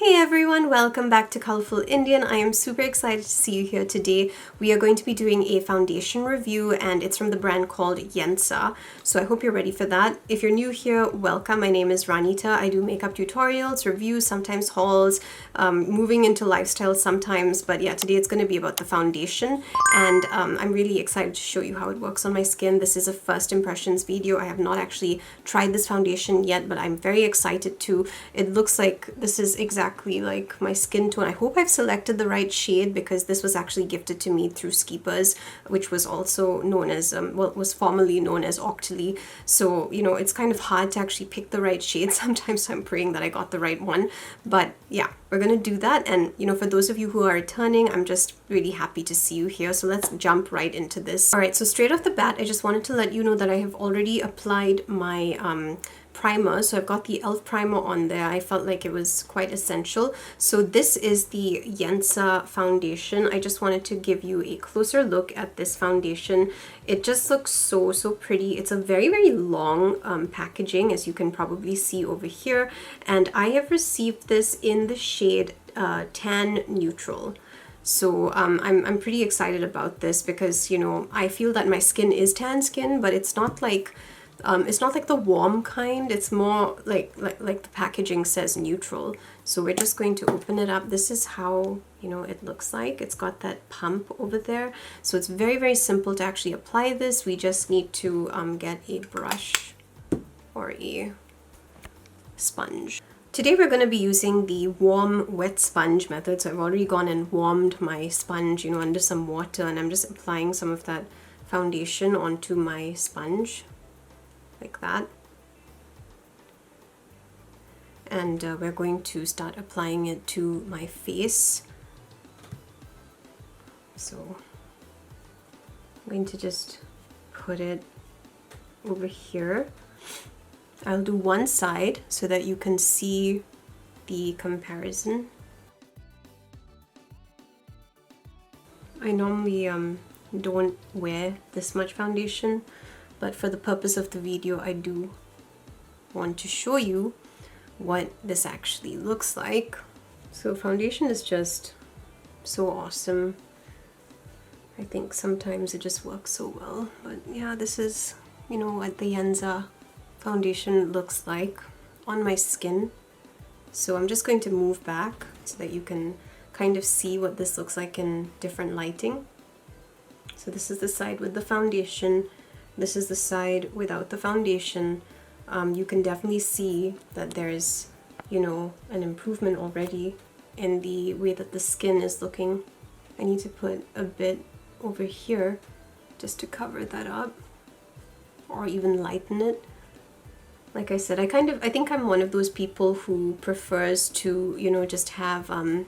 Hey everyone, welcome back to Colorful Indian. I am super excited to see you here today. We are going to be doing a foundation review and it's from the brand called Yensa. So I hope you're ready for that. If you're new here, welcome. My name is Ranita. I do makeup tutorials, reviews, sometimes hauls, moving into lifestyle sometimes. But yeah, today it's going to be about the foundation and I'm really excited to show you how it works on my skin. This is a first impressions video. I have not actually tried this foundation yet, but I'm very excited to. It looks like this is exactly like my skin tone. I hope I've selected the right shade because this was actually gifted to me through Skeepers, which was also known as, was formerly known as Octoly. So, you know, it's kind of hard to actually pick the right shade. Sometimes I'm praying that I got the right one. But yeah, we're gonna do that. And, you know, for those of you who are returning, I'm just really happy to see you here. So let's jump right into this. All right, so straight off the bat, I just wanted to let you know that I have already applied my primer. So I've got the e.l.f. primer on there. I felt like it was quite essential. So this is the Yensa foundation. I just wanted to give you a closer look at this foundation. It just looks so pretty. It's a very long packaging, as you can probably see over here, and I have received this in the shade Tan Neutral. So I'm pretty excited about this because, you know, I feel that my skin is tan skin, but it's not like the warm kind. It's more like the packaging says neutral. So we're just going to open it up. This is how, you know, it looks like. It's got that pump over there. So it's very simple to actually apply this. We just need to get a brush or a sponge. Today we're going to be using the warm wet sponge method. So I've already gone and warmed my sponge, you know, under some water, and I'm just applying some of that foundation onto my sponge. Like that, and we're going to start applying it to my face. So I'm going to just put it over here. I'll do one side so that you can see the comparison. I normally don't wear this much foundation, but for the purpose of the video, I do want to show you what this actually looks like. So foundation is just so awesome. I think sometimes it just works so well. But yeah, this is, you know, what the Yensa foundation looks like on my skin. So I'm just going to move back so that you can kind of see what this looks like in different lighting. So this is the side with the foundation. This is the side without the foundation. You can definitely see that there's, you know, an improvement already in the way that the skin is looking. I need to put a bit over here just to cover that up or even lighten it. Like I said, I think I'm one of those people who prefers to, you know, just have a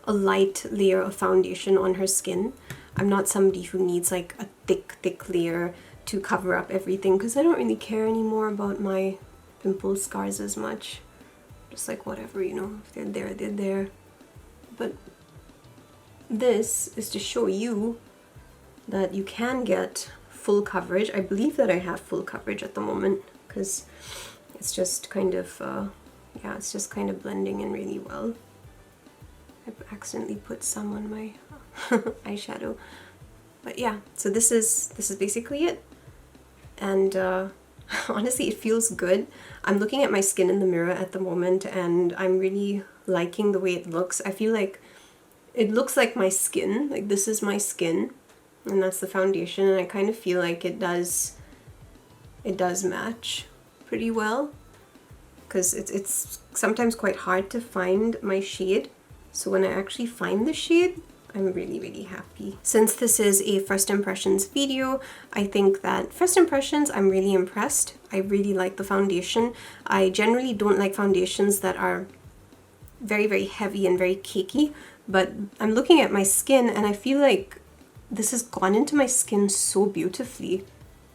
light layer of foundation on her skin. I'm not somebody who needs like a thick layer to cover up everything because I don't really care anymore about my pimple scars as much. Just like whatever, you know, if they're there, they're there. But this is to show you that you can get full coverage. I believe that I have full coverage at the moment because it's just kind of, yeah, it's just kind of blending in really well. I've accidentally put some on my eyeshadow, but yeah, so this is basically it. And honestly, it feels good. I'm looking at my skin in the mirror at the moment and I'm really liking the way it looks. I feel like it looks like my skin, like this is my skin and that's the foundation, and I kind of feel like it does match pretty well because it's sometimes quite hard to find my shade. So when I actually find the shade, I'm really happy. Since this is a first impressions video, I think that first impressions, I'm really impressed. I really like the foundation. I generally don't like foundations that are very heavy and very cakey, but I'm looking at my skin and I feel like this has gone into my skin so beautifully.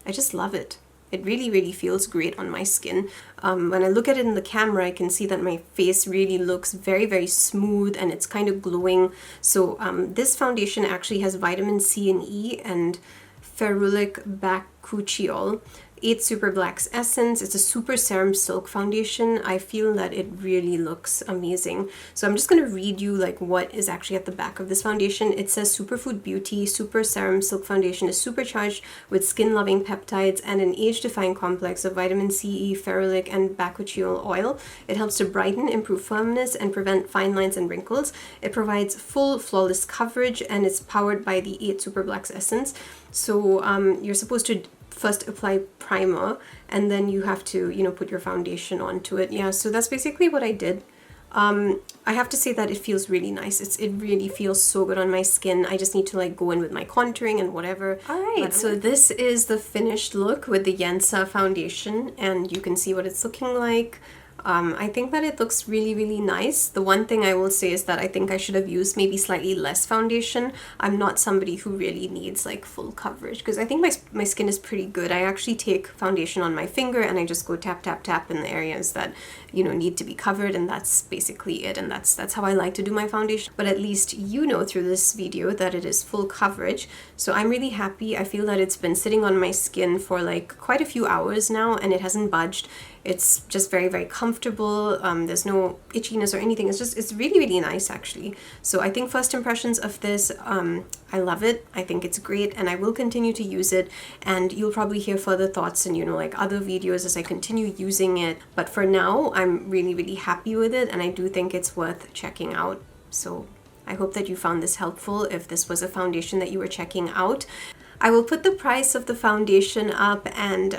I just love it. It really feels great on my skin. When I look at it in the camera, I can see that my face really looks very smooth and it's kind of glowing. So this foundation actually has vitamin C and E and ferulic bakuchiol. 8 Super Blacks Essence. It's a Super Serum Silk Foundation. I feel that it really looks amazing. So I'm just going to read you like what is actually at the back of this foundation. It says Superfood Beauty Super Serum Silk Foundation is supercharged with skin-loving peptides and an age-defying complex of vitamin C, ferulic, and bakuchiol oil. It helps to brighten, improve firmness, and prevent fine lines and wrinkles. It provides full, flawless coverage, and it's powered by the 8 Super Blacks Essence. So you're supposed to first apply primer, and then you have to, you know, put your foundation onto it. Yeah, so that's basically what I did. I have to say that it feels really nice. It really feels so good on my skin. I just need to like go in with my contouring and whatever. Alright, so this is the finished look with the Yensa foundation, and you can see what it's looking like. I think that it looks really, really nice. The one thing I will say is that I think I should have used maybe slightly less foundation. I'm not somebody who really needs like full coverage, because I think my skin is pretty good. I actually take foundation on my finger and I just go tap, tap, tap in the areas that, you know, need to be covered, and that's basically it. And that's how I like to do my foundation. But at least you know through this video that it is full coverage. So I'm really happy. I feel that it's been sitting on my skin for like quite a few hours now, and it hasn't budged. It's just very, very comfortable. There's no itchiness or anything. It's really, really nice actually. So I think first impressions of this, I love it. I think it's great, and I will continue to use it, and you'll probably hear further thoughts in, you know, like other videos as I continue using it. But for now, I'm really, really happy with it, and I do think it's worth checking out. So I hope that you found this helpful if this was a foundation that you were checking out. I will put the price of the foundation up, and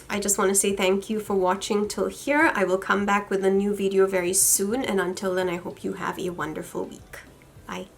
I just want to say thank you for watching till here. I will come back with a new video very soon, and until then I hope you have a wonderful week. Bye.